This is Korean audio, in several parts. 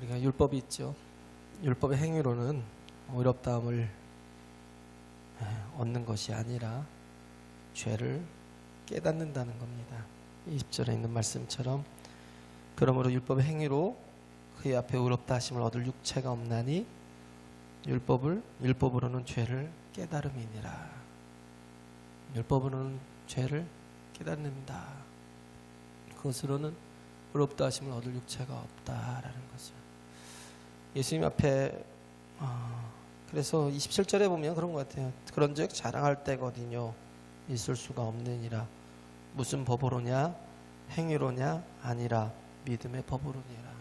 우리가 율법이 있죠. 율법의 행위로는 의롭다함을 얻는 것이 아니라 죄를 깨닫는다는 겁니다. 20절에 있는 말씀처럼 그러므로 율법의 행위로 그의 앞에 의롭다 하심을 얻을 육체가 없나니 율법으로는 죄를 깨달음이니라. 율법으로는 죄를 깨닫는다. 그것으로는 의롭다 하심을 얻을 육체가 없다라는 거죠. 예수님 앞에 그래서 27절에 보면 그런 것 같아요. 그런즉 자랑할 때가 어디뇨 있을 수가 없느니라. 무슨 법으로냐 행위로냐 아니라 믿음의 법으로니라.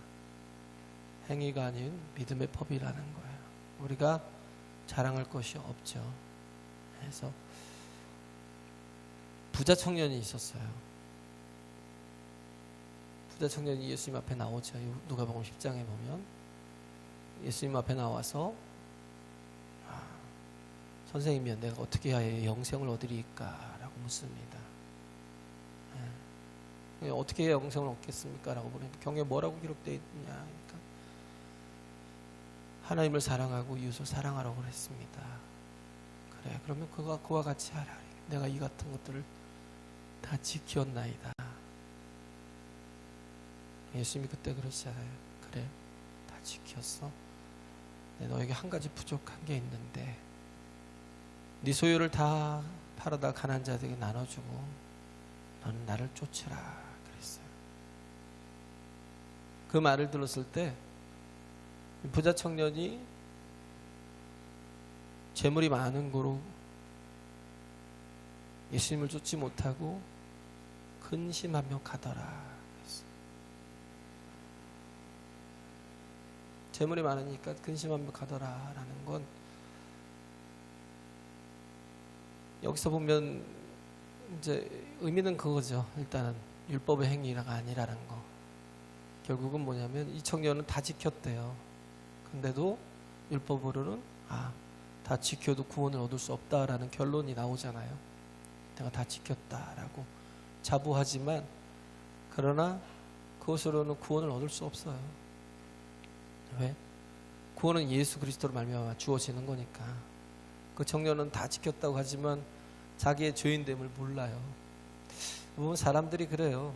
행위가 아닌 믿음의 법이라는 거예요. 우리가 자랑할 것이 없죠. 그래서 부자 청년이 있었어요. 부자 청년이 예수님 앞에 나오죠. 누가복음 10장에 보면 예수님 앞에 나와서 선생님이여 내가 어떻게 해야 영생을 얻으리까? 라고 묻습니다. 어떻게 해야 영생을 얻겠습니까? 라고 물으니까 경에 뭐라고 기록되어 있느냐? 그러니까 하나님을 사랑하고 이웃을 사랑하라고 그랬습니다. 그래, 그러면 그와 같이 하라. 내가 이 같은 것들을 다 지켰나이다. 예수님이 그때 그러시잖아요. 그래, 다 지켰어. 너에게 한 가지 부족한 게 있는데 네 소유를 다 팔아다 가난한 자들에게 나눠주고 너는 나를 쫓으라 그랬어요. 그 말을 들었을 때 부자 청년이 재물이 많은 거로 예수님을 쫓지 못하고 근심하며 가더라. 재물이 많으니까 근심하며 가더라라는 건 여기서 보면 이제 의미는 그거죠. 일단은 율법의 행위가 아니라는 거. 결국은 뭐냐면 이 청년은 다 지켰대요. 근데도 율법으로는 다 지켜도 구원을 얻을 수 없다라는 결론이 나오잖아요. 내가 다 지켰다라고 자부하지만 그러나 그것으로는 구원을 얻을 수 없어요. 왜? 구원은 예수 그리스도로 말미암아 주어지는 거니까. 그 청년은 다 지켰다고 하지만 자기의 죄인됨을 몰라요. 보면 사람들이 그래요.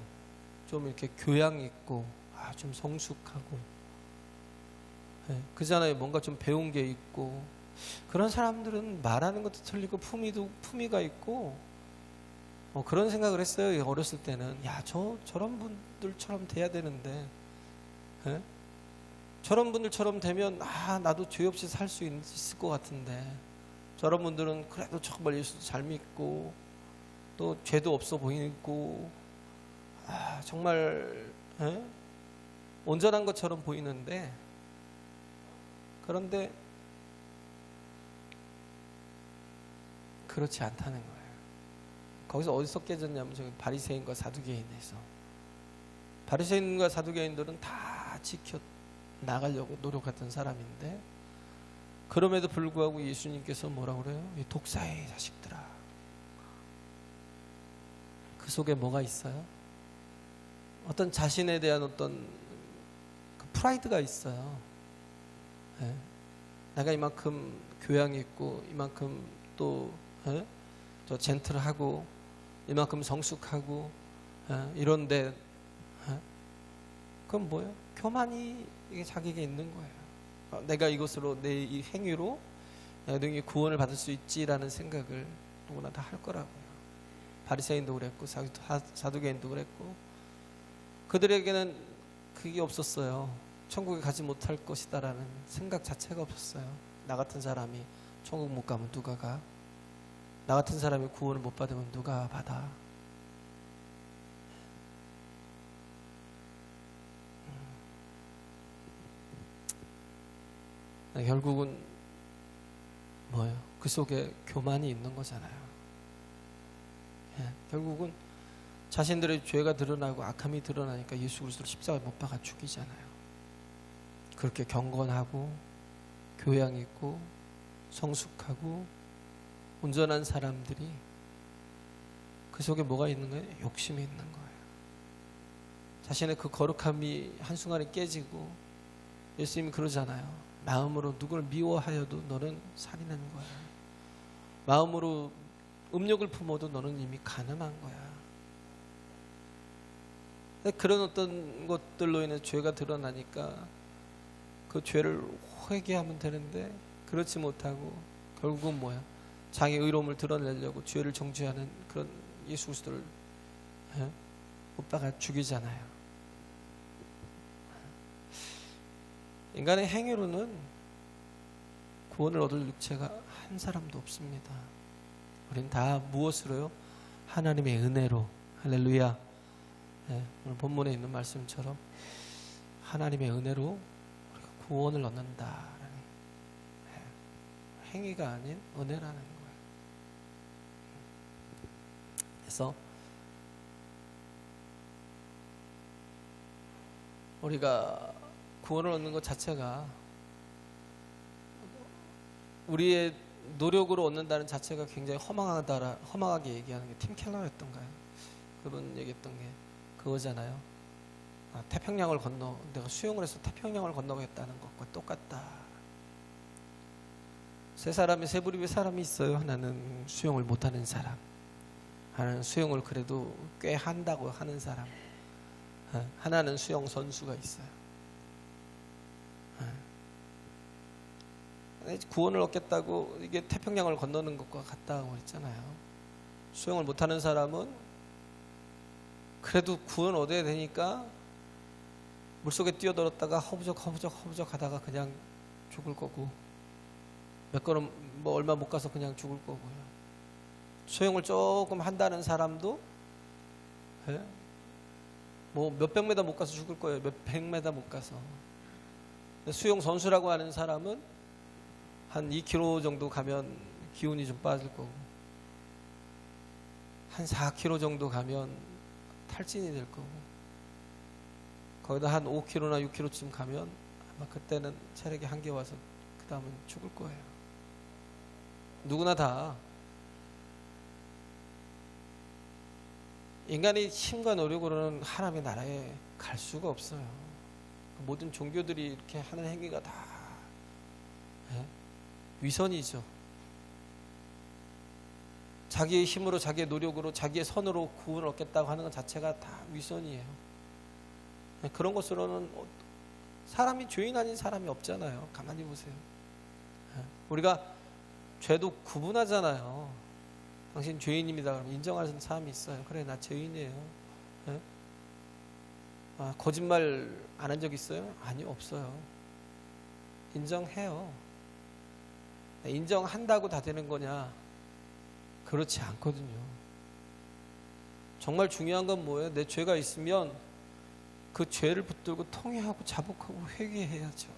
좀 이렇게 교양 있고 좀 성숙하고 그잖아요. 뭔가 좀 배운 게 있고 그런 사람들은 말하는 것도 틀리고 품위가 있고 그런 생각을 했어요. 어렸을 때는 저런 분들처럼 돼야 되는데 저런 분들처럼 되면 나도 죄 없이 살 수 있을 것 같은데 저런 분들은 그래도 정말 예수도 잘 믿고 또 죄도 없어 보이고 정말 온전한 것처럼 보이는데 그런데 그렇지 않다는 거예요. 거기서 어디서 깨졌냐면 저기 바리새인과 사두개인에서 바리새인과 사두개인들은 다 지켜 나가려고 노력했던 사람인데 그럼에도 불구하고 예수님께서 뭐라고 그래요? 이 독사의 자식들아. 그 속에 뭐가 있어요? 어떤 자신에 대한 어떤 그 프라이드가 있어요. 내가 이만큼 교양이 있고 이만큼 또 저 젠틀하고 이만큼 성숙하고 이런데 그건 뭐예요? 교만이 이게 자기에게 있는 거예요. 내가 이것으로 내 이 행위로 능히 구원을 받을 수 있지라는 생각을 누구나 다 할 거라고요. 바리새인도 그랬고 사두개인도 그랬고 그들에게는 그게 없었어요. 천국에 가지 못할 것이다라는 생각 자체가 없었어요. 나 같은 사람이 천국 못 가면 누가 가? 나 같은 사람이 구원을 못 받으면 누가 받아? 결국은 뭐예요? 그 속에 교만이 있는 거잖아요. 결국은 자신들의 죄가 드러나고 악함이 드러나니까 예수 그리스도를 십자가에 못 박아 죽이잖아요. 그렇게 경건하고 교양 있고 성숙하고 온전한 사람들이 그 속에 뭐가 있는 거예요? 욕심이 있는 거예요. 자신의 그 거룩함이 한순간에 깨지고 예수님이 그러잖아요. 마음으로 누구를 미워하여도 너는 살인하는 거야. 마음으로 음욕을 품어도 너는 이미 가늠한 거야. 그런 어떤 것들로 인해 죄가 드러나니까 그 죄를 회개하면 되는데 그렇지 못하고 결국은 뭐야? 자기 의로움을 드러내려고 죄를 정죄하는 그런 예수 그리스도를 오빠가 죽이잖아요. 인간의 행위로는 구원을 얻을 육체가 한 사람도 없습니다. 우리는 다 무엇으로요? 하나님의 은혜로. 할렐루야. 오늘 본문에 있는 말씀처럼 하나님의 은혜로 우리가 구원을 얻는다라는 행위가 아닌 은혜라는 거예요. 그래서 우리가 구원을 얻는 것 자체가 우리의 노력으로 얻는다는 자체가 굉장히 허망하게 얘기하는 게 팀 켈러였던가요? 그분 얘기했던 게 그거잖아요. 태평양을 건너, 내가 수영을 해서 태평양을 건너겠다는 것과 똑같다. 세 부류의 사람이 있어요. 하나는 수영을 못하는 사람, 하나는 수영을 그래도 꽤 한다고 하는 사람, 하나는 수영 선수가 있어요. 구원을 얻겠다고 이게 태평양을 건너는 것과 같다고 했잖아요. 수영을 못하는 사람은 그래도 구원 얻어야 되니까 물속에 뛰어들었다가 허부적 하다가 그냥 죽을 거고, 몇 걸음 뭐 얼마 못 가서 그냥 죽을 거고요. 수영을 조금 한다는 사람도 뭐 몇백 메다 못 가서 죽을 거예요. 몇백 메다 못 가서. 수영 선수라고 하는 사람은 한 2km 정도 가면 기운이 좀 빠질 거고, 한 4km 정도 가면 탈진이 될 거고, 거기다 한 5km나 6km쯤 가면 아마 그때는 체력이 한계 와서 그 다음은 죽을 거예요. 누구나 다 인간의 힘과 노력으로는 하나님의 나라에 갈 수가 없어요. 모든 종교들이 이렇게 하는 행위가 다 위선이죠. 자기의 힘으로, 자기의 노력으로, 자기의 선으로 구원을 얻겠다고 하는 것 자체가 다 위선이에요. 그런 것으로는 사람이 죄인 아닌 사람이 없잖아요. 가만히 보세요. 우리가 죄도 구분하잖아요. 당신 죄인입니다. 그러면 인정하는 사람이 있어요. 그래, 나 죄인이에요. 거짓말 안 한 적 있어요? 아니요, 없어요. 인정해요. 인정한다고 다 되는 거냐? 그렇지 않거든요. 정말 중요한 건 뭐예요? 내 죄가 있으면 그 죄를 붙들고 통회하고 자복하고 회개해야죠.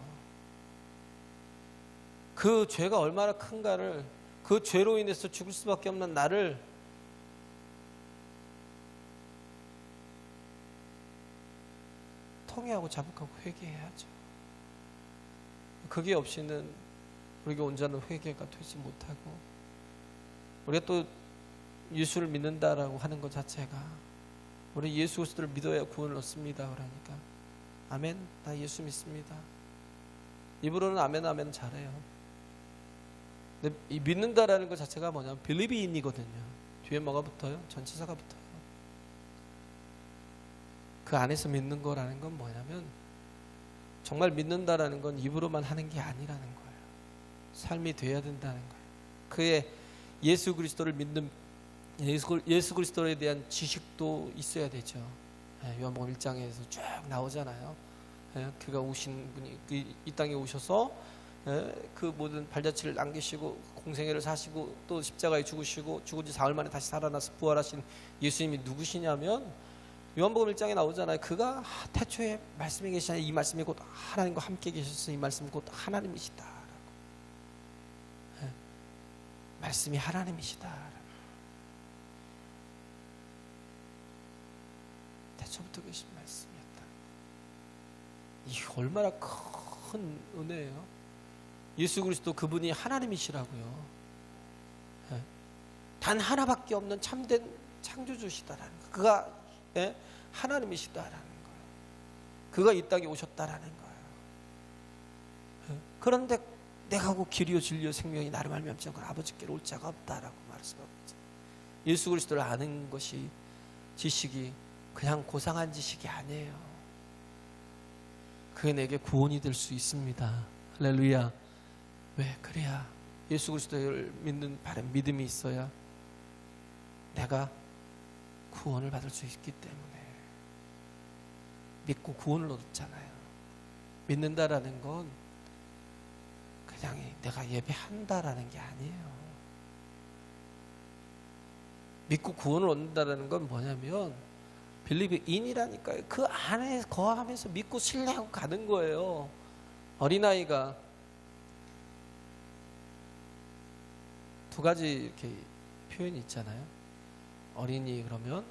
그 죄가 얼마나 큰가를, 그 죄로 인해서 죽을 수밖에 없는 나를 통회하고 자복하고 회개해야죠. 그게 없이는 우리가 온전한 회개가 되지 못하고, 우리가 또 예수를 믿는다라고 하는 것 자체가, 우리 예수 그리스도를 믿어야 구원을 얻습니다. 그러니까 아멘, 나 예수 믿습니다. 입으로는 아멘 아멘 잘해요. 근데 이 믿는다라는 것 자체가 뭐냐면 believe in이거든요. 뒤에 뭐가 붙어요? 전치사가 붙어요. 그 안에서 믿는 거라는 건 뭐냐면, 정말 믿는다라는 건 입으로만 하는 게 아니라는 거예요. 삶이 돼야 된다는 거예요. 그의 예수 그리스도를 믿는, 예수 그리스도에 대한 지식도 있어야 되죠. 요한복음 1장에서 쭉 나오잖아요. 그가 오신 분이 이 땅에 오셔서 그 모든 발자취를 남기시고 공생애를 사시고 또 십자가에 죽으시고 죽은 지 사흘 만에 다시 살아나서 부활하신 예수님이 누구시냐면, 요한복음 1장에 나오잖아요. 그가 태초에 말씀이 계시니 이 말씀이 곧 하나님과 함께 계셔서 이 말씀이 곧 하나님이시다. 말씀이 하나님이시다. 태초부터 계신 말씀이었다. 이게 얼마나 큰 은혜예요. 예수 그리스도 그분이 하나님이시라고요. 단 하나밖에 없는 참된 창조주시다라는 거. 그가 하나님이시다라는 거예요. 그가 이 땅에 오셨다라는 거예요. 그런데 내가 고 길이요 진리요 생명이 나를 말미암지 않고 아버지께로 올 자가 없다라고 말씀하고 있어요. 예수 그리스도를 아는 것이 지식이 그냥 고상한 지식이 아니에요. 그게 내게 구원이 될 수 있습니다. 할렐루야. 왜? 그래야 예수 그리스도를 믿는 바른 믿음이 있어야 내가 구원을 받을 수 있기 때문에. 믿고 구원을 얻잖아요. 믿는다라는 건 그냥 내가 예배한다라는 게 아니에요. 믿고 구원을 얻는다라는 건 뭐냐면 believe in이라니까요. 그 안에 거하면서 믿고 신뢰하고 가는 거예요. 어린아이가 두 가지 이렇게 표현이 있잖아요. 어린이 그러면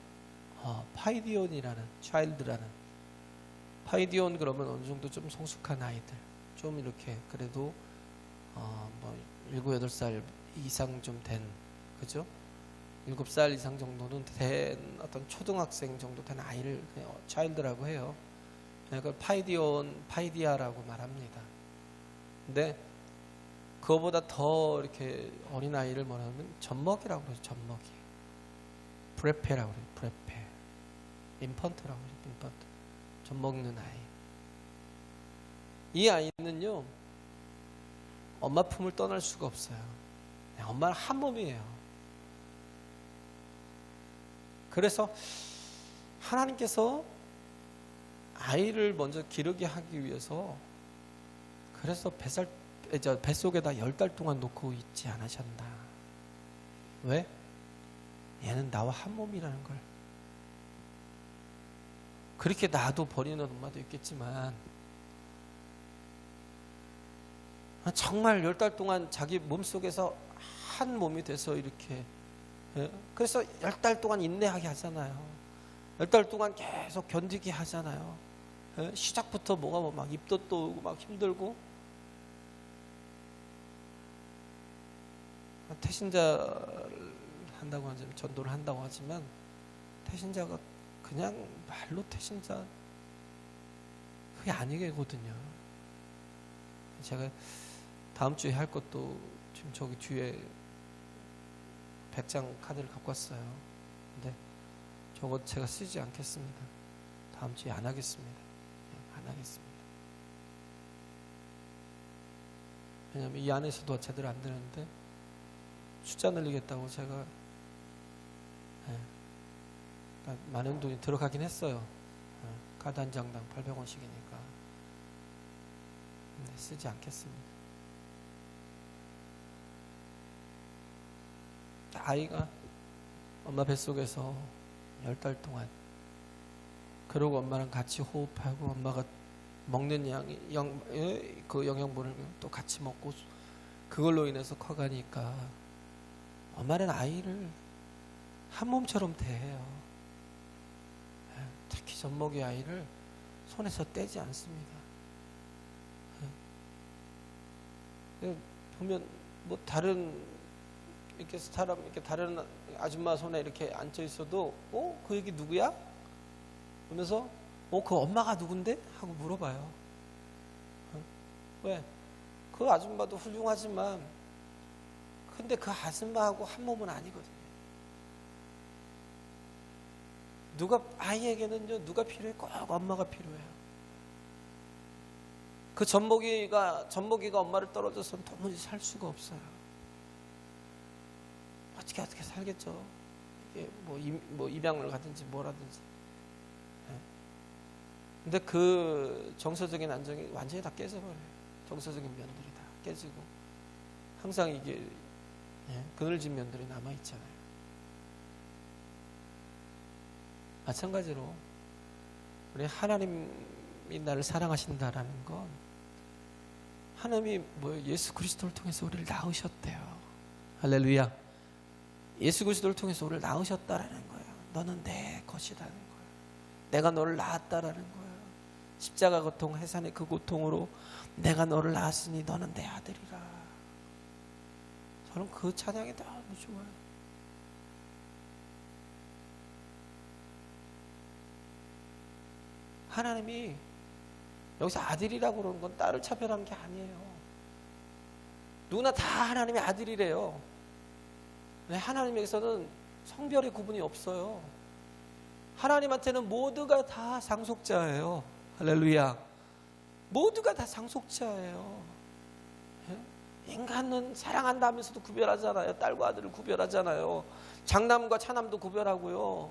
파이디온이라는 child라는 파이디온 그러면 어느 정도 좀 성숙한 아이들 좀 이렇게 그래도 뭐 7, 8살 이상 좀 된 그죠? 7살 이상 정도는 된 어떤 초등학생 정도 된 아이를 child라고 해요. 그걸 파이디아라고 말합니다. 근데 그거보다 더 이렇게 어린 아이를 뭐냐면 젖먹이라고 그러죠. 젖먹이. 브레페라고 그래요. 브레페. 인펀트라고 그래요. 인펀트. 젖먹는 아이. 이 아이는요 엄마 품을 떠날 수가 없어요. 엄마는 한 몸이에요. 그래서 하나님께서 아이를 먼저 기르게 하기 위해서 그래서 뱃속에다 10달 동안 놓고 있지 않으셨나. 왜? 얘는 나와 한 몸이라는 걸. 그렇게 놔도 버리는 엄마도 있겠지만 정말 10달 동안 자기 몸속에서 한 몸이 돼서 이렇게 그래서 10달 동안 인내하게 하잖아요. 10달 동안 계속 견디게 하잖아요. 시작부터 뭐가 막 입도 떠오고 막 힘들고 태신자를 한다고 하지만 전도를 한다고 하지만 태신자가 그냥 말로 태신자 그게 아니거든요. 제가 다음 주에 할 것도 지금 저기 뒤에 100장 카드를 갖고 왔어요. 근데 저거 제가 쓰지 않겠습니다. 다음 주에 안 하겠습니다. 그냥 안 하겠습니다. 왜냐하면 이 안에서도 제대로 안 되는데 숫자 늘리겠다고 제가 그러니까 많은 돈이 들어가긴 했어요. 카드 한 장당 800원씩이니까. 근데 쓰지 않겠습니다. 아이가 엄마 뱃속에서 10달 동안 그러고 엄마랑 같이 호흡하고 엄마가 먹는 그 영양분을 또 같이 먹고 그걸로 인해서 커가니까 엄마는 아이를 한 몸처럼 대해요. 특히 젖먹이 아이를 손에서 떼지 않습니다. 보면 뭐 다른 이렇게 사람 이렇게 다른 아줌마 손에 이렇게 앉아 있어도 그 얘기 누구야? 그러면서 그 엄마가 누군데? 하고 물어봐요. 왜? 그 아줌마도 훌륭하지만 근데 그 아줌마하고 한 몸은 아니거든요. 아이에게는요 누가 필요해? 꼭 엄마가 필요해요. 그 젖먹이가 엄마를 떨어져서는 도무지 살 수가 없어요. 어떻게 살겠죠. 이게 뭐 입양을 가든지 뭐라든지. 근데 그 정서적인 안정이 완전히 다 깨져버려요. 정서적인 면들이 다 깨지고 항상 이게 그늘진 면들이 남아있잖아요. 마찬가지로 우리 하나님이 나를 사랑하신다라는 건 하나님이 예수 그리스도를 통해서 우리를 낳으셨대요. 할렐루야. 예수 그리스도를 통해서 우리를 낳으셨다라는 거예요. 너는 내 것이라는 거예요. 내가 너를 낳았다라는 거예요. 십자가 고통, 해산의 그 고통으로 내가 너를 낳았으니 너는 내 아들이라. 저는 그 찬양이 너무 좋아요. 하나님이 여기서 아들이라고 그러는 건 딸을 차별한 게 아니에요. 누구나 다 하나님의 아들이래요. 하나님에게서는 성별의 구분이 없어요. 하나님한테는 모두가 다 상속자예요. 할렐루야. 모두가 다 상속자예요. 인간은 사랑한다 하면서도 구별하잖아요. 딸과 아들을 구별하잖아요. 장남과 차남도 구별하고요.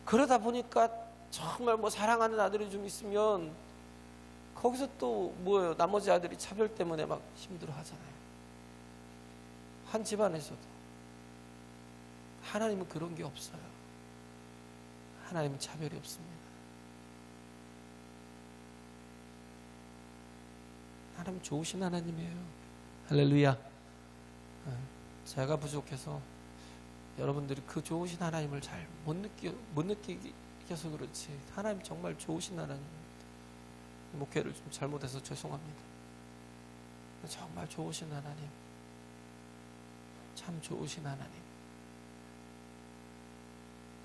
그러다 보니까 정말 뭐 사랑하는 아들이 좀 있으면 거기서 또 뭐예요? 나머지 아들이 차별 때문에 막 힘들어 하잖아요. 한 집안에서도. 하나님은 그런 게 없어요. 하나님은 차별이 없습니다. 하나님 좋으신 하나님이에요. 할렐루야. 제가 부족해서 여러분들이 그 좋으신 하나님을 잘 못 느끼셔서 그렇지, 하나님 정말 좋으신 하나님입니다. 목회를 좀 잘못해서 죄송합니다. 정말 좋으신 하나님, 참 좋으신 하나님.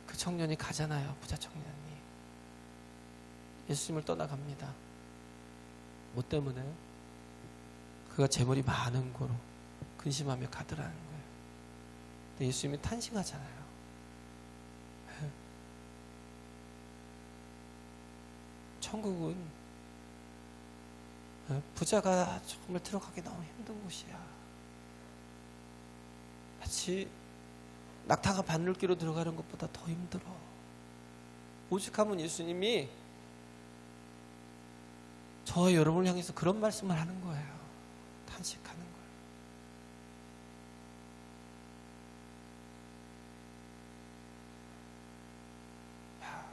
그 청년이 가잖아요. 부자 청년이 예수님을 떠나갑니다. 뭐 때문에요? 그가 재물이 많은 거로 근심하며 가더라는 거예요. 근데 예수님이 탄식하잖아요. 천국은 부자가 정말 들어가기 너무 힘든 곳이야. 마치 낙타가 바늘기로 들어가는 것보다 더 힘들어. 오죽하면 예수님이 저와 여러분을 향해서 그런 말씀을 하는 거예요. 탄식하는 거예요. 야,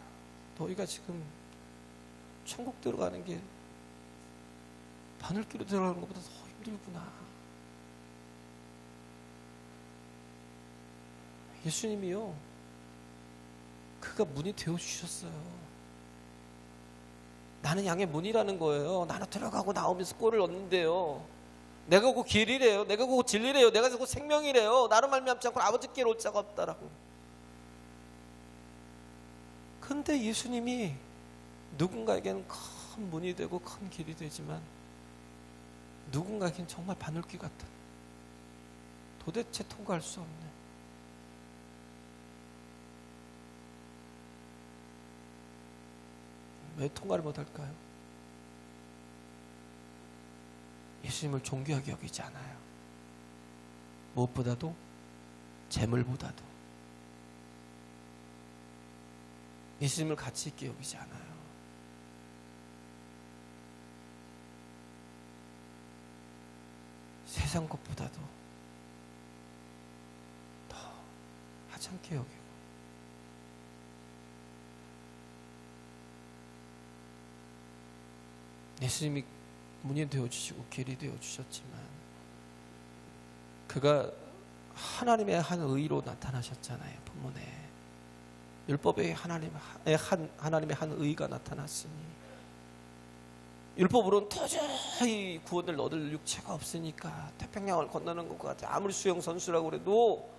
너희가 지금 천국 들어가는 게 바늘기로 들어가는 것보다 더 힘들구나. 예수님이요, 그가 문이 되어주셨어요. 나는 양의 문이라는 거예요. 나는 들어가고 나오면서 꼴을 얻는데요. 내가 그 길이래요. 내가 그 진리래요. 내가 그 생명이래요. 나를 말미암지 않고 아버지께 올 자가 없다라고. 근데 예수님이 누군가에게는 큰 문이 되고 큰 길이 되지만 누군가에게는 정말 바늘귀 같은, 도대체 통과할 수 없는, 왜 통과를 못할까요? 예수님을 존귀하게 여기지 않아요. 무엇보다도, 재물보다도 예수님을 가치 있게 여기지 않아요. 세상 것보다도 더 하찮게 여기고, 예수님이 문이 되어주시고 길이 되어주셨지만 그가 하나님의 한 의로 나타나셨잖아요. 본문에 율법에 하나님의 한 의가 나타났으니, 율법으로는 도저히 구원을 얻을 육체가 없으니까 태평양을 건너는 것과 같아. 아무리 수영 선수라고 그래도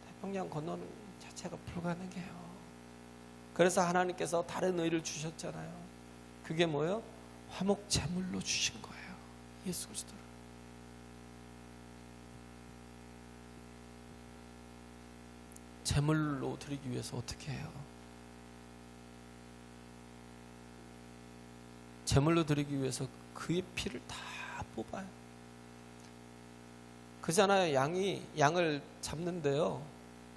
태평양 건너는 자체가 불가능해요. 그래서 하나님께서 다른 의를 주셨잖아요. 그게 뭐예요? 화목 제물로 주신 거예요. 예수 그리스도를. 제물로 드리기 위해서 어떻게 해요? 제물로 드리기 위해서 그의 피를 다 뽑아요. 그잖아요. 양을 잡는데요,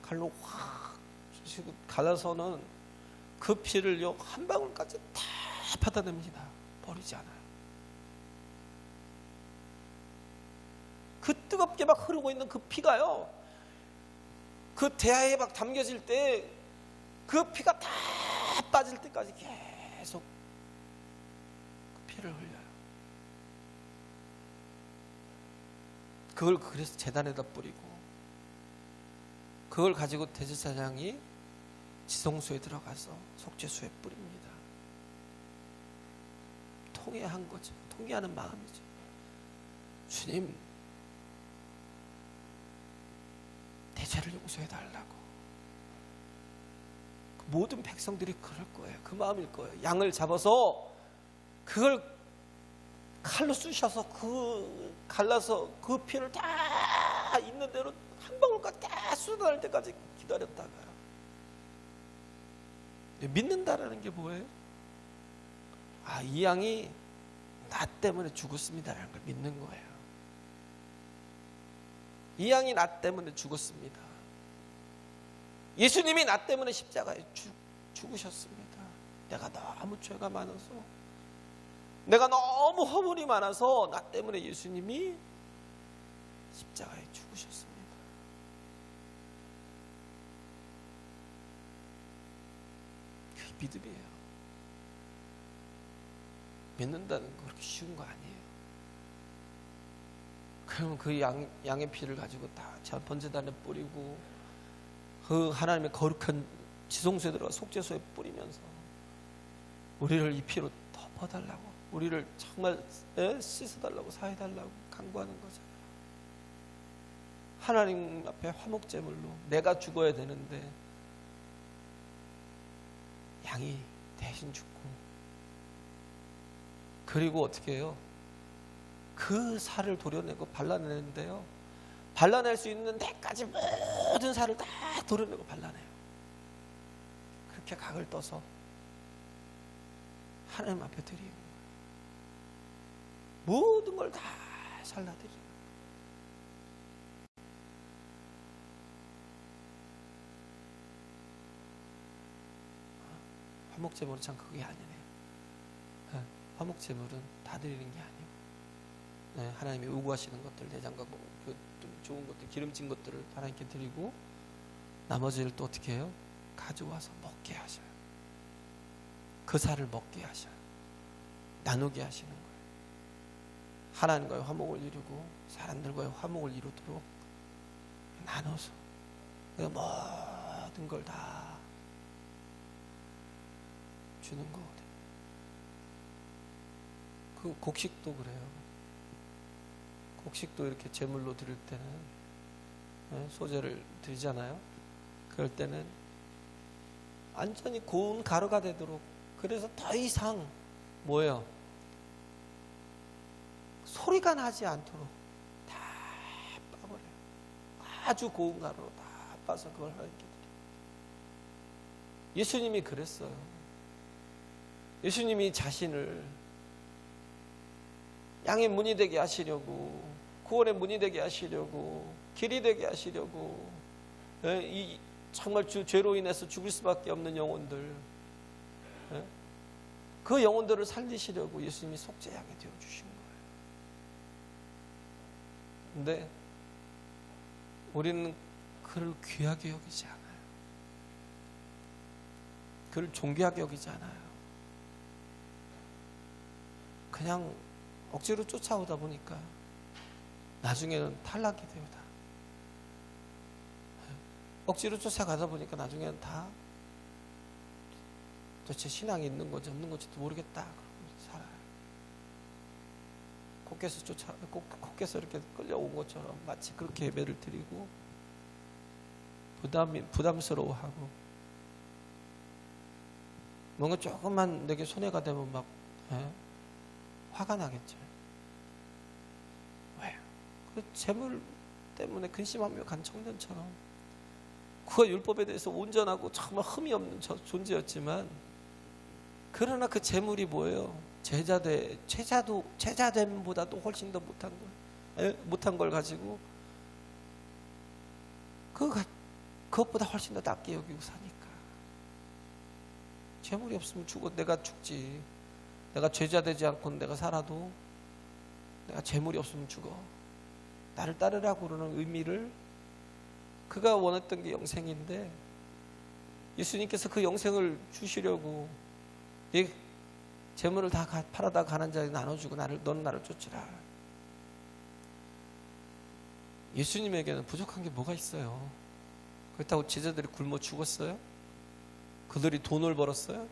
칼로 확 갈라서는 그 피를요 한 방울까지 다 받아냅니다. 버리지 않아요. 그 뜨겁게 막 흐르고 있는 그 피가요, 그 대야에 막 담겨질 때 그 피가 다 빠질 때까지 계속 그 피를 흘려요. 그걸 그래서 제단에다 뿌리고, 그걸 가지고 대제사장이 지성소에 들어가서 속죄소에 뿌립니다. 통회한 거죠. 통회하는 마음이죠. 주님, 내 죄를 용서해 달라고. 모든 백성들이 그럴 거예요. 그 마음일 거예요. 양을 잡아서 그걸 칼로 쑤셔서 갈라서 그 피를 다 있는 대로 한 방울까지 다 쏟아낼 때까지 기다렸다가 믿는다라는 게 뭐예요? 이 양이 나 때문에 죽었습니다라는 걸 믿는 거예요. 이 양이 나 때문에 죽었습니다. 예수님이 나 때문에 십자가에 죽으셨습니다. 내가 너무 죄가 많아서, 내가 너무 허물이 많아서 나 때문에 예수님이 십자가에 죽으셨습니다. 그게 믿음이에요. 믿는다는 거 그렇게 쉬운 거 아니에요. 그러면 그 양의 피를 가지고 다 번제단에 뿌리고 그 하나님의 거룩한 지성소에 들어가 속죄소에 뿌리면서 우리를 이 피로 덮어달라고, 우리를 정말 씻어달라고, 사해달라고 간구하는 거잖아요. 하나님 앞에 화목제물로 내가 죽어야 되는데 양이 대신 죽고, 그리고 어떻게 해요? 그 살을 도려내고 발라내는데요, 발라낼 수 있는 데까지 모든 살을 다 도려내고 발라내요. 그렇게 각을 떠서 하나님 앞에 드리는 거예요. 모든 걸 다 잘라드리는 거예요. 화목제물은 참 그게 아니네요. 화목제물은 다 드리는 게 아니에요. 하나님이 요구하시는 것들, 내장과 좀 좋은 것들, 기름진 것들을 하나님께 드리고 나머지를 또 어떻게 해요? 가져와서 먹게 하셔요. 그 살을 먹게 하셔요. 나누게 하시는 거예요. 하나님과의 화목을 이루고 사람들과의 화목을 이루도록 나눠서 모든 걸 다 주는 거거든요. 그 곡식도 그래요. 곡식도 이렇게 제물로 드릴 때는, 소제를 드리잖아요. 그럴 때는 완전히 고운 가루가 되도록, 그래서 더 이상 뭐예요? 소리가 나지 않도록 다 빠버려요. 아주 고운 가루로 다 빠서 그걸 하나님께 드려요. 예수님이 그랬어요. 예수님이 자신을 양의 문이 되게 하시려고, 구원의 문이 되게 하시려고, 길이 되게 하시려고, 이 정말 죄로 인해서 죽을 수밖에 없는 영혼들, 그 영혼들을 살리시려고 예수님이 속죄양이 되어주신 거예요. 근데 우리는 그를 귀하게 여기지 않아요. 그를 존귀하게 여기지 않아요. 그냥 억지로 쫓아오다 보니까 나중에는 탈락이 되오다. 억지로 쫓아가다 보니까 나중에는 다 도대체 신앙이 있는 건지 없는 건지도 모르겠다 그러고 살아요. 콧께서 이렇게 끌려온 것처럼 마치 그렇게 예배를 드리고 부담스러워하고, 뭔가 조금만 내게 손해가 되면 막 화가 나겠죠. 왜요? 그 재물 때문에 근심하며 간 청년처럼 그가 율법에 대해서 온전하고 정말 흠이 없는 존재였지만, 그러나 그 재물이 뭐예요? 제자됨보다도 훨씬 더 못한 걸 가지고 그것보다 훨씬 더 낮게 여기고 사니까. 재물이 없으면 내가 죽지. 내가 죄자 되지 않고 내가 살아도 내가 재물이 없으면 죽어. 나를 따르라고 그러는 의미를, 그가 원했던 게 영생인데 예수님께서 그 영생을 주시려고 이 재물을 다 팔아다 가난 자에게 나눠주고 너는 나를 쫓으라. 예수님에게는 부족한 게 뭐가 있어요? 그렇다고 제자들이 굶어 죽었어요? 그들이 돈을 벌었어요?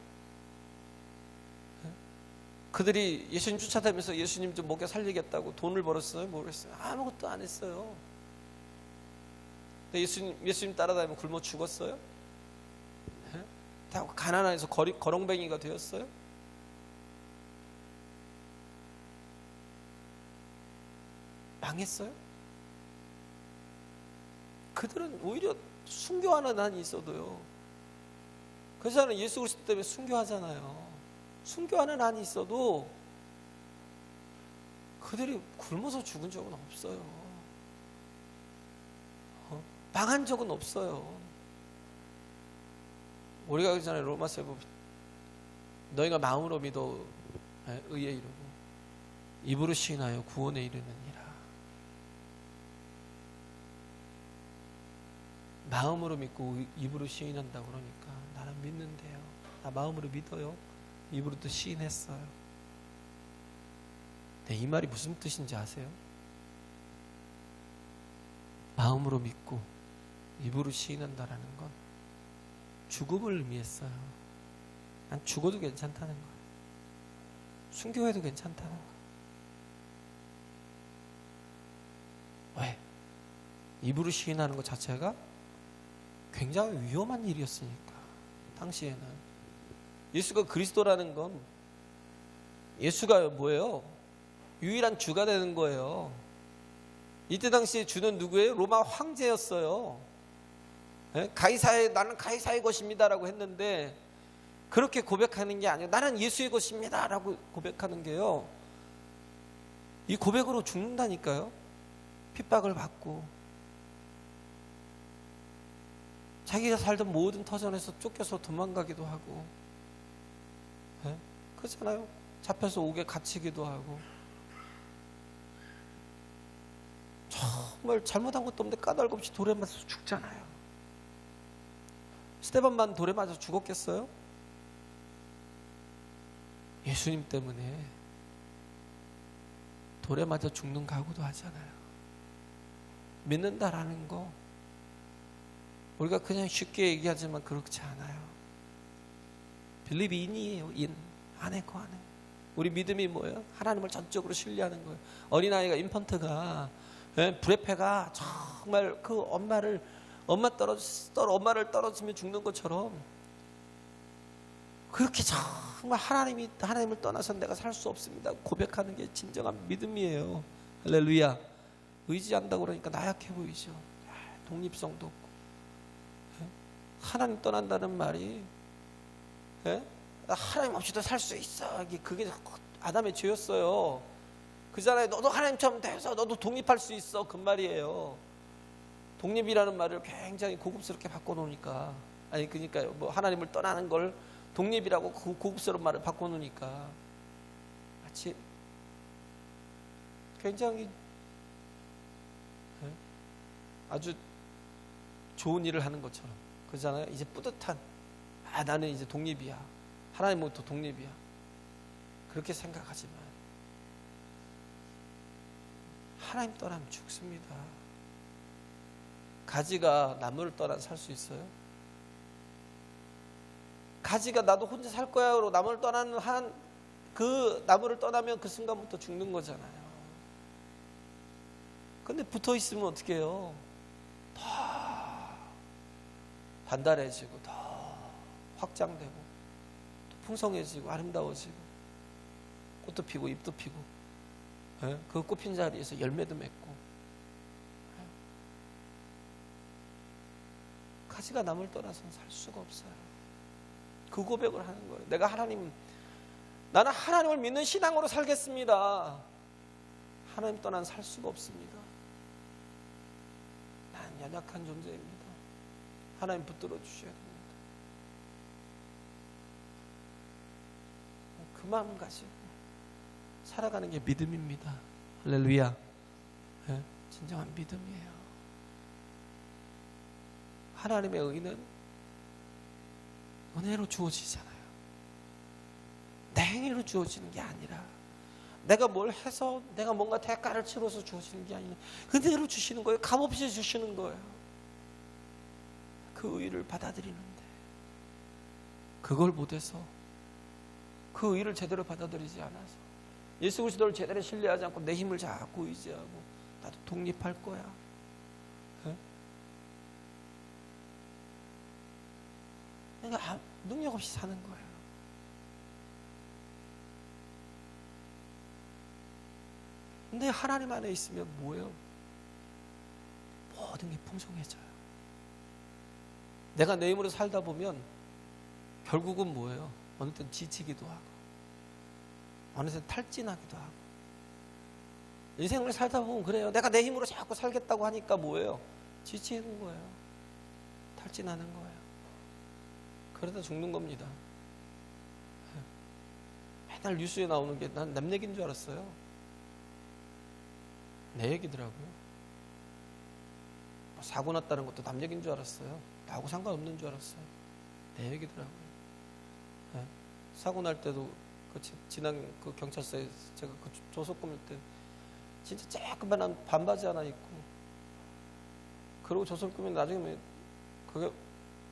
그들이 예수님 쫓아다니면서 예수님 좀 먹여 살리겠다고 돈을 벌었어요? 모르겠어요. 아무것도 안 했어요. 근데 예수님 따라다니면 굶어 죽었어요? 그렇다고 가난해서 거렁뱅이가 되었어요? 망했어요? 그들은 오히려 순교하는 한이 있어도요. 그래서 예수 그리스도 때문에 순교하잖아요. 순교하는 한이 있어도 그들이 굶어서 죽은 적은 없어요. 망한 적은 없어요. 우리가 그 전에 로마서에 보면 너희가 마음으로 믿어 의에 이르고 입으로 시인하여 구원에 이르느니라. 마음으로 믿고 입으로 시인한다고 그러니까 나는 믿는데요. 나 마음으로 믿어요. 입으로도 시인했어요. 네, 이 말이 무슨 뜻인지 아세요? 마음으로 믿고 입으로 시인한다라는 건 죽음을 의미했어요. 난 죽어도 괜찮다는 거예요. 순교해도 괜찮다는 거예요. 왜? 입으로 시인하는 것 자체가 굉장히 위험한 일이었으니까. 당시에는 예수가 그리스도라는 건 예수가 뭐예요? 유일한 주가 되는 거예요. 이때 당시에 주는 누구예요? 로마 황제였어요. 나는 가이사의 것입니다라고 했는데 그렇게 고백하는 게 아니에요. 나는 예수의 것입니다라고 고백하는 게요. 이 고백으로 죽는다니까요. 핍박을 받고 자기가 살던 모든 터전에서 쫓겨서 도망가기도 하고 그렇잖아요. 잡혀서 옥에 갇히기도 하고 정말 잘못한 것도 없는데 까닭없이 돌에 맞아서 죽잖아요. 스데반만 돌에 맞아서 죽었겠어요? 예수님 때문에 돌에 맞아 죽는 각오도 하잖아요. 믿는다라는 거 우리가 그냥 쉽게 얘기하지만 그렇지 않아요. believe in이에요. in. 안에 거 안에. 우리 믿음이 뭐예요? 하나님을 전적으로 신뢰하는 거예요. 어린아이가 인펀트가 불의패가 정말 그 엄마를 떨어지면 죽는 것처럼 그렇게 정말 하나님을 떠나서 내가 살 수 없습니다 고백하는 게 진정한 믿음이에요. 할렐루야. 의지한다고 그러니까 나약해 보이죠. 독립성도 없고 하나님 떠난다는 말이 하나님 없이도 살 수 있어. 그게 아담의 죄였어요. 그잖아요. 너도 하나님처럼 돼서 너도 독립할 수 있어. 그 말이에요. 독립이라는 말을 굉장히 고급스럽게 바꿔놓으니까 그러니까 뭐 하나님을 떠나는 걸 독립이라고 그 고급스러운 말을 바꿔놓으니까 마치 굉장히 아주 좋은 일을 하는 것처럼 그러잖아요. 이제 뿌듯한 나는 이제 독립이야. 하나님부터 독립이야. 그렇게 생각하지만 하나님 떠나면 죽습니다. 가지가 나무를 떠나 살 수 있어요? 가지가 나도 혼자 살 거야 그러고 나무를 떠나는 그 나무를 떠나면 그 순간부터 죽는 거잖아요. 근데 붙어 있으면 어떻게 해요? 더 단단해지고 더 확장되고 더 풍성해지고 아름다워지고 꽃도 피고 잎도 피고 그 꽃핀 자리에서 열매도 맺고 가지가 남을 떠나서는 살 수가 없어요. 그 고백을 하는 거예요. 나는 하나님을 믿는 신앙으로 살겠습니다. 하나님 떠난 살 수가 없습니다. 난 연약한 존재입니다. 하나님 붙들어 주셔야 됩니다. 그 마음 가지고 살아가는 게 믿음입니다. 할렐루야. 진정한 믿음이에요. 하나님의 의는 은혜로 주어지잖아요. 내 행위로 주어지는 게 아니라 내가 뭘 해서 내가 뭔가 대가를 치러서 주어지는 게 아니라 은혜로 주시는 거예요. 값없이 주시는 거예요. 그 의를 받아들이는데 그걸 못해서 그 의를 제대로 받아들이지 않아서 예수 그리스도를 제대로 신뢰하지 않고 내 힘을 자꾸 의지하고 나도 독립할 거야. 그러니까 능력 없이 사는 거예요. 근데 하나님 안에 있으면 뭐예요? 모든 게 풍성해져요. 내가 내 힘으로 살다 보면 결국은 뭐예요? 어느 때는 지치기도 하고 어느 때는 탈진하기도 하고. 인생을 살다 보면 그래요. 내가 내 힘으로 자꾸 살겠다고 하니까 뭐예요? 지치는 거예요. 탈진하는 거예요. 그러다 죽는 겁니다. 맨날 뉴스에 나오는 게 난 남 얘기인 줄 알았어요. 내 얘기더라고요. 사고 났다는 것도 남 얘기인 줄 알았어요. 나하고 상관없는 줄 알았어요. 내 얘기더라고요. 네. 사고 날 때도 지난 그 경찰서에 제가 그 조속 꾸밀 때 진짜 쬐끄만한 반바지 하나 입고 그러고 조속 꾸밀 나중에 그게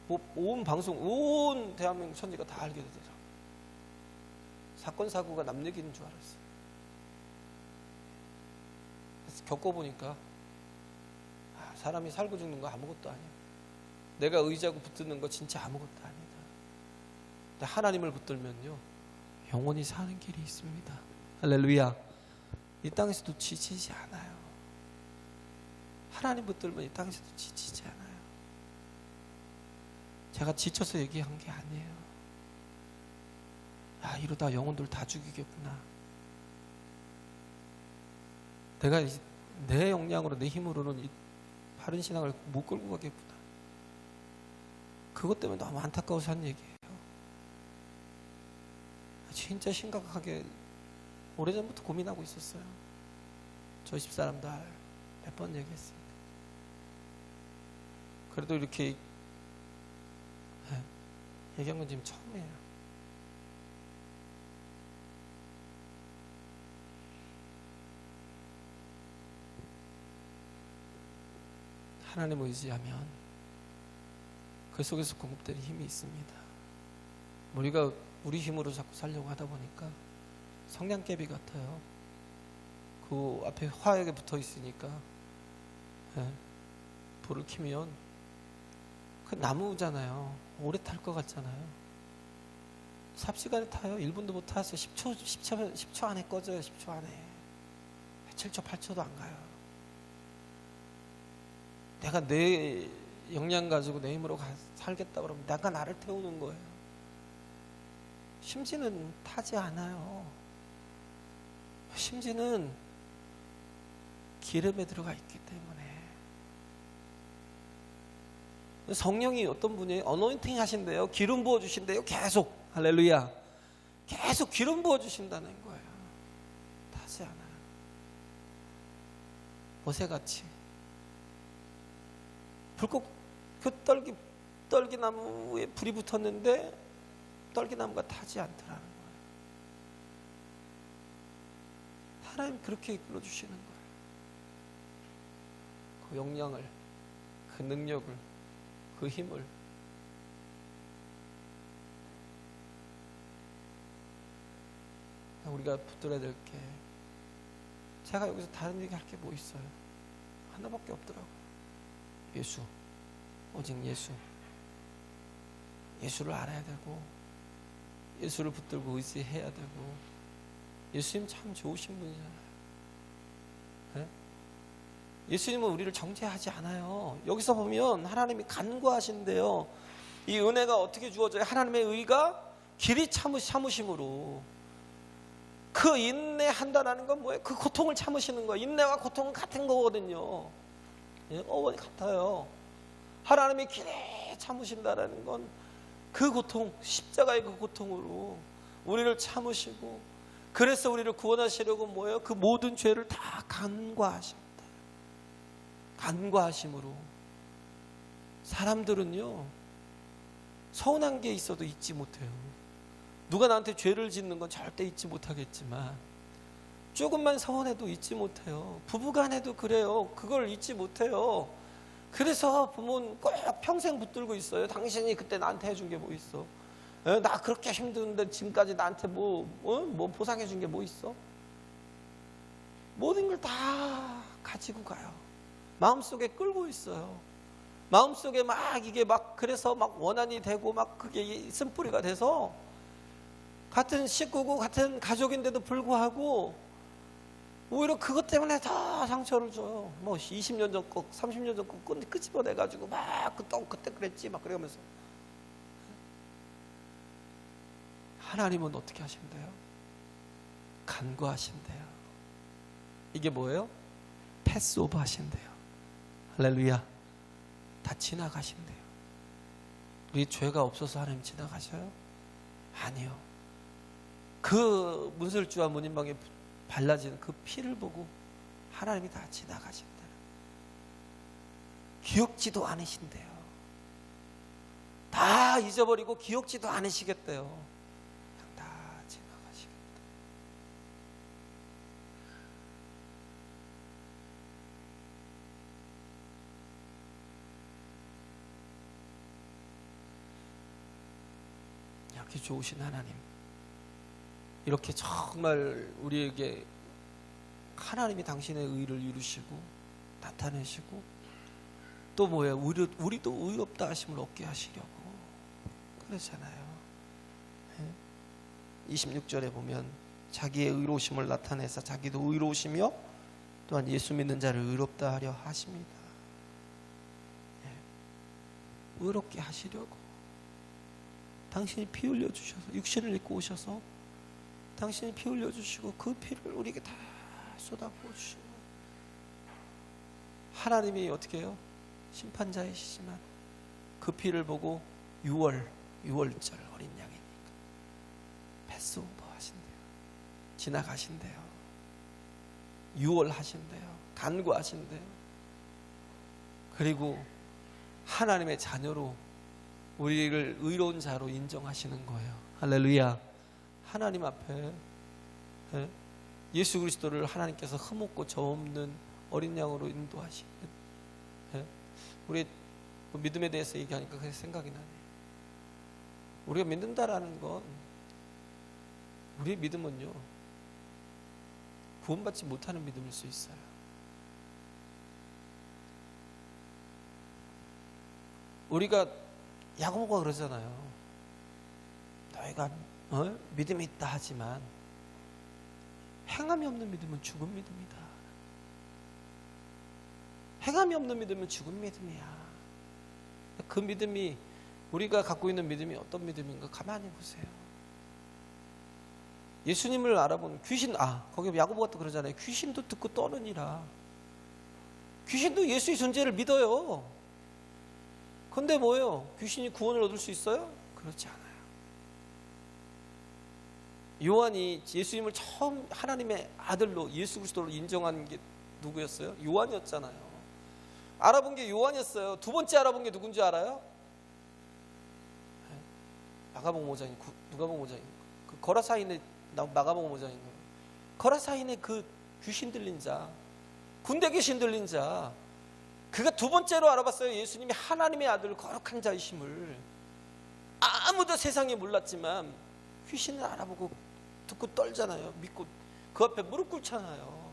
뭐 온 방송 온 대한민국 천지가 다 알게 되더라고요. 사건 사고가 남 얘기인 줄 알았어요. 그래서 겪어보니까 사람이 살고 죽는 거 아무것도 아니야. 내가 의지하고 붙드는 거 진짜 아무것도 아니다. 근데 하나님을 붙들면요 영원히 사는 길이 있습니다. 할렐루야. 이 땅에서도 지치지 않아요. 하나님 붙들면 이 땅에서도 지치지 않아요. 제가 지쳐서 얘기한 게 아니에요. 이러다 영혼들 다 죽이겠구나. 내가 내 역량으로 내 힘으로는 이 바른 신앙을 못 끌고 가겠구나. 그것 때문에 너무 안타까워서 한 얘기예요. 진짜 심각하게 오래전부터 고민하고 있었어요. 저희 집사람들 몇 번 얘기했습니다. 그래도 이렇게 얘기한 건 지금 처음이에요. 하나님을 의지하면 그 속에서 공급되는 힘이 있습니다. 우리가 우리 힘으로 자꾸 살려고 하다 보니까 성냥개비 같아요. 그 앞에 화약에 붙어 있으니까 불을 켜면 그 나무잖아요. 오래 탈 것 같잖아요. 삽시간에 타요. 1분도 못 타서 10초 안에 꺼져요. 10초 안에 7초 8초도 안 가요. 내가 내 역량 가지고 내 힘으로 살겠다 그러면 내가 나를 태우는 거예요. 심지는 타지 않아요. 심지는 기름에 들어가 있기 때문에. 성령이 어떤 분이 어노인팅 하신대요. 기름 부어주신대요. 계속. 할렐루야. 계속 기름 부어주신다는 거예요. 타지 않아요. 모세같이. 불꽃 그 떨기나무에 불이 붙었는데 떨기나무가 타지 않더라는 거예요. 하나님 그렇게 이끌어 주시는 거예요. 그 역량을, 그 능력을, 그 힘을. 우리가 붙들어야 될 게, 제가 여기서 다른 얘기 할 게 뭐 있어요? 하나밖에 없더라고요. 예수, 오직 예수. 예수를 알아야 되고 예수를 붙들고 의지해야 되고. 예수님 참 좋으신 분이잖아요. 네? 예수님은 우리를 정죄하지 않아요. 여기서 보면 하나님이 간구하신대요. 이 은혜가 어떻게 주어져요? 하나님의 의가 길이 참으심으로. 그 인내한다라는 건 뭐예요? 그 고통을 참으시는 거예요. 인내와 고통은 같은 거거든요. 어원이 같아요. 하나님이 길이 참으신다라는 건 그 고통, 십자가의 그 고통으로 우리를 참으시고, 그래서 우리를 구원하시려고 뭐예요? 그 모든 죄를 다 간과하신다. 간과하심으로. 사람들은요 서운한 게 있어도 잊지 못해요. 누가 나한테 죄를 짓는 건 절대 잊지 못하겠지만 조금만 서운해도 잊지 못해요. 부부간에도 그래요. 그걸 잊지 못해요. 그래서 부모는 꼭 평생 붙들고 있어요. 당신이 그때 나한테 해준 게 뭐 있어? 나 그렇게 힘드는데 지금까지 나한테 뭐 보상해 준 게 뭐 있어? 모든 걸 다 가지고 가요. 마음속에 끌고 있어요. 마음속에 막 이게 막 그래서 막 원한이 되고 막 그게 쓴뿌리가 돼서 같은 식구고 같은 가족인데도 불구하고 오히려 그것 때문에 더 상처를 줘요. 뭐 20년 전 거, 30년 전 거 끄집어내가지고 막 그때 그랬지 막 그러면서. 하나님은 어떻게 하신대요? 간구하신대요. 이게 뭐예요? 패스오버 하신대요. 할렐루야. 다 지나가신대요. 우리 죄가 없어서 하나님 지나가셔요? 아니요. 그 문설주와 문인방에 발라지는 그 피를 보고 하나님이 다 지나가신대요. 기억지도 않으신대요. 다 잊어버리고 기억지도 않으시겠대요. 그냥 다 지나가시겠대요. 이렇게 좋으신 하나님, 이렇게 정말 우리에게 하나님이 당신의 의를 이루시고 나타내시고 또 뭐예요? 우리도 의롭다 하심을 얻게 하시려고 그러잖아요. 26절에 보면 자기의 의로우심을 나타내서 자기도 의로우시며 또한 예수 믿는 자를 의롭다 하려 하십니다. 의롭게 하시려고 당신이 피 흘려주셔서 육신을 입고 오셔서 당신이 피 흘려주시고 그 피를 우리에게 다 쏟아부어주시고 하나님이 어떻게 해요? 심판자이시지만 그 피를 보고 6월절 어린 양이니까 패스오버 하신대요. 지나가신대요. 6월 하신대요. 간구하신대요. 그리고 하나님의 자녀로 우리를 의로운 자로 인정하시는 거예요. 할렐루야. 하나님 앞에 예수 그리스도를 하나님께서 흠없고 저 없는 어린 양으로 인도하시는, 우리 믿음에 대해서 얘기하니까 그게 생각이 나네요. 우리가 믿는다라는 건, 우리의 믿음은요 구원받지 못하는 믿음일 수 있어요. 우리가 야고보가 그러잖아요. 너희가 믿음이 있다 하지만 행함이 없는 믿음은 죽은 믿음이다. 행함이 없는 믿음은 죽은 믿음이야. 그 믿음이, 우리가 갖고 있는 믿음이 어떤 믿음인가 가만히 보세요. 예수님을 알아본 귀신, 거기 야고보가 또 그러잖아요. 귀신도 듣고 떠느니라. 귀신도 예수의 존재를 믿어요. 근데 뭐예요? 귀신이 구원을 얻을 수 있어요? 그렇지 않아요. 요한이 예수님을 처음 하나님의 아들로 예수 그리스도로 인정한 게 누구였어요? 요한이었잖아요. 알아본 게 요한이었어요. 두 번째 알아본 게 누군지 알아요? 마가복음 5장인 누가복음 5장인 그 거라사인의 마가복음 5장인 거예요. 거라사인의 그 귀신 들린 자, 군대 귀신 들린 자, 그가 두 번째로 알아봤어요. 예수님이 하나님의 아들 거룩한 자이심을. 아무도 세상에 몰랐지만 귀신을 알아보고 듣고 떨잖아요. 믿고 그 앞에 무릎 꿇잖아요.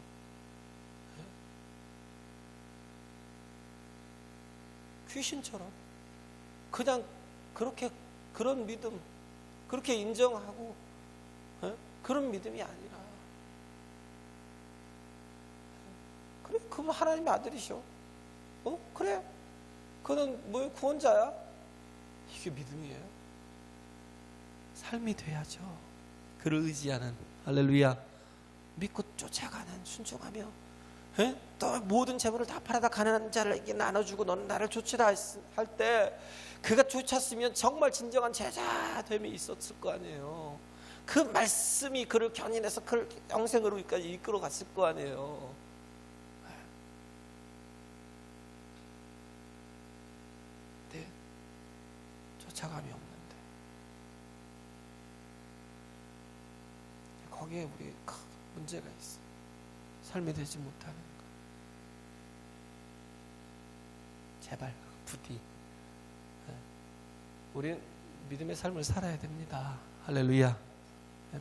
귀신처럼 그냥 그렇게 그런 믿음, 그렇게 인정하고 그런 믿음이 아니라, 그래 그분 하나님의 아들이셔. 그래 그는 뭐 구원자야. 이게 믿음이에요. 삶이 돼야죠. 그를 의지하는, 할렐루야, 믿고 쫓아가는, 순종하며 또 모든 재물을 다 팔아다 가난한 자에게 나눠주고 너는 나를 쫓으라 할 때 그가 쫓았으면 정말 진정한 제자됨이 있었을 거 아니에요. 그 말씀이 그를 견인해서 그를 영생으로까지 이끌어 갔을 거 아니에요. 네, 쫓아감이 없는데 거기에 우리 큰 문제가 있어요. 삶이 되지 못하는 거. 제발 부디 우리는 믿음의 삶을 살아야 됩니다. 할렐루야.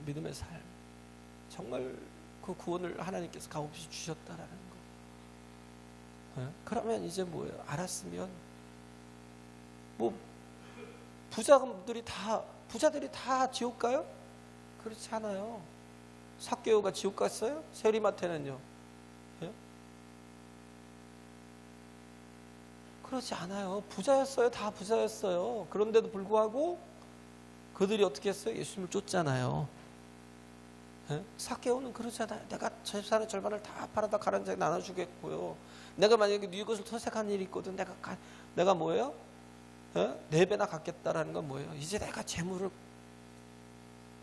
믿음의 삶, 정말 그 구원을 하나님께서 값없이 주셨다라는 거. 그러면 이제 뭐예요? 알았으면 뭐 부자들이 다 지옥 가요? 그렇지 않아요. 삭개오가 지옥 갔어요? 세리마태는요? 예? 그렇지 않아요. 부자였어요. 다 부자였어요. 그런데도 불구하고 그들이 어떻게 했어요? 예수님을 쫓잖아요. 예? 삭개오는 그러잖아요. 내가 재산의 절반을 다 팔아다 가난한 자에게 나눠주겠고요. 내가 만약에 네 것을 토색한 일이 있거든. 내가 뭐예요? 예? 4배나 갖겠다라는 건 뭐예요? 이제 내가 재물을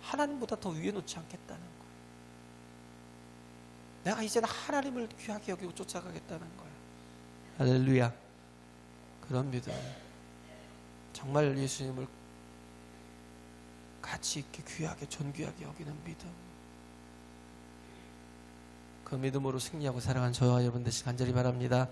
하나님보다 더 위에 놓지 않겠다는 거예요. 내가 이제는 하나님을 귀하게 여기고 쫓아가겠다는 거예요. 할렐루야. 그런 믿음, 정말 예수님을 가치 있게 귀하게 존귀하게 여기는 믿음, 그 믿음으로 승리하고 살아간 저와 여러분 되시길 간절히 바랍니다.